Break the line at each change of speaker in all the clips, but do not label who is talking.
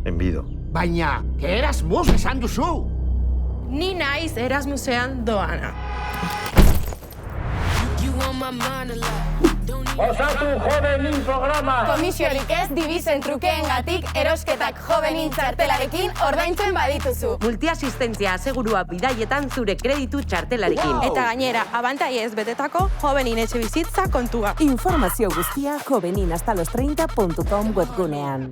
Enbido.
Baina, Erasmus esan duzu!
Ni naiz Erasmusean doana.
Osatu Jovenin programa!
Komisiorik ez dibizen trukeengatik erosketak Jovenin txartelarekin ordaintzen badituzu.
Multiasistentzia asegurua bidaietan zure kreditu txartelarekin.
Eta gainera, abantaiez betetako Jovenin etxebizitza kontua.
Informazio guztia joveninhastalostreinta.com webgunean.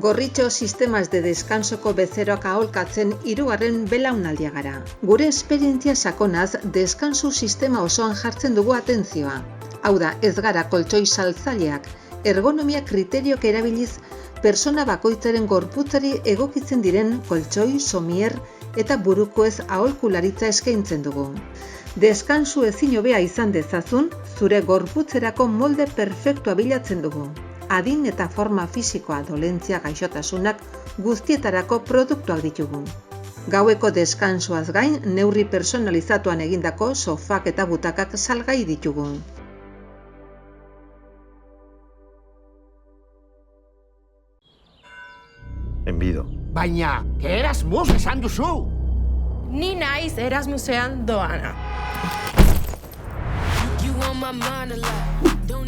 Gorritxo sistemas de descansoko bezeroak aholkatzen 3. belaunaldia gara. Gure esperientzia sakonaz, deskansu sistema osoan jartzen dugu atentzioa. Hau da, ez gara koltxoi saltzaileak, ergonomia kriteriok erabiliz, persona bakoitzaren gorputzari egokitzen diren koltxoi, somier eta burukoez aholkularitza eskaintzen dugu. Deskansu ezin hobea izan dezazun, zure gorputzerako molde perfektua bilatzen dugu. Adin eta forma fisikoa, dolentzia, gaixotasunak guztietarako produktuak ditugu. Gaueko deskansuaz gain, neurri personalizatuan egindako sofak eta butakak salgai ditugu.
Enbido.
Baina, Erasmus esan duzu!
Ni naiz Erasmusean doana.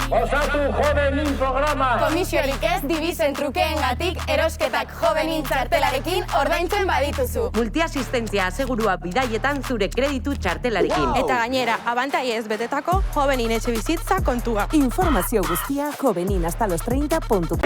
Osatu Jovenin programa!
Komisiorik ez dibizen trukeengatik erosketak Jovenin txartelarekin ordaintzen badituzu.
Multiasistentzia asegurua bidaietan zure kreditu txartelarekin.
Eta gainera, abantaiez betetako Jovenin etxebizitza kontua.
Informazio guztia joveninhastalostreinta.com.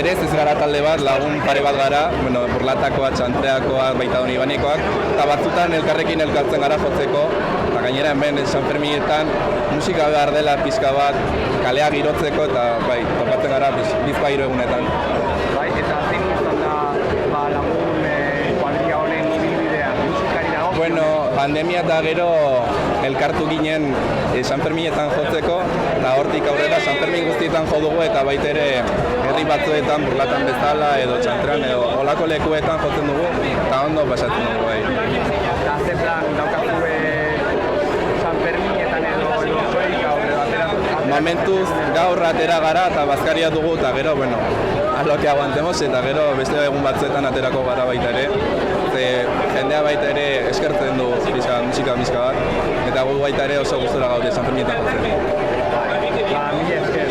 berez ez gara talde bat, lagun pare bat gara, bueno, Burlatakoak, Txantreakoak, baita doni Ibanekoak, eta batzutan elkarrekin elkartzen gara jotzeko, eta gainera hemen San Ferminetan musika behar dela pixka bat, kalea girotzeko, eta bai, topatzen gara bizpahiru egunetan.
Bai, eta zein guztan da lagun kuadria honen ibilbidea, musikari dago?
Bueno, pandemia eta gero elkartu ginen San Ferminetan jotzeko, eta hortik aurrera San Fermin guztietan jo dugu, eta baita ere herri batzuetan, Burlatan bezala, edo Txantrean, edo olako lekuetan jotzen dugu, eta ondo pasatzen dugu bai.
Eta ze plan daukatu San Ferminetan edo zoik gaur edo atera?
Momentuz gaur atera gara eta bazkaria dugu, eta gero, bueno, a lo que aguantemos, eta gero beste egun batzuetan aterako gara baita ere. Jendea baita ere eskertzen du musika bat, eta gu baita ere oso gustora gaude San Ferminetan jotzen.
Mila esker.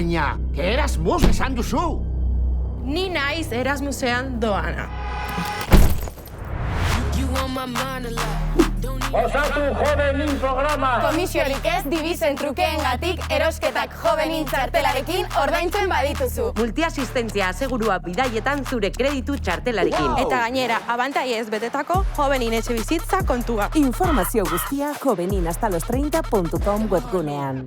Baina, Erasmus esan duzu.
Ni naiz Erasmusean doana.
Osatu Jovenin programa.
Komisiorik ez dibizen trukeengatik erosketak Jovenin txartelarekin ordaintzen badituzu.
Multiasistentzia asegurua bidaietan zure kreditu txartelarekin.
Eta gainera, abantaiez betetako Jovenin etxe bizitza kontua.
Informazio guztia joveninhastalostreinta.com webgunean.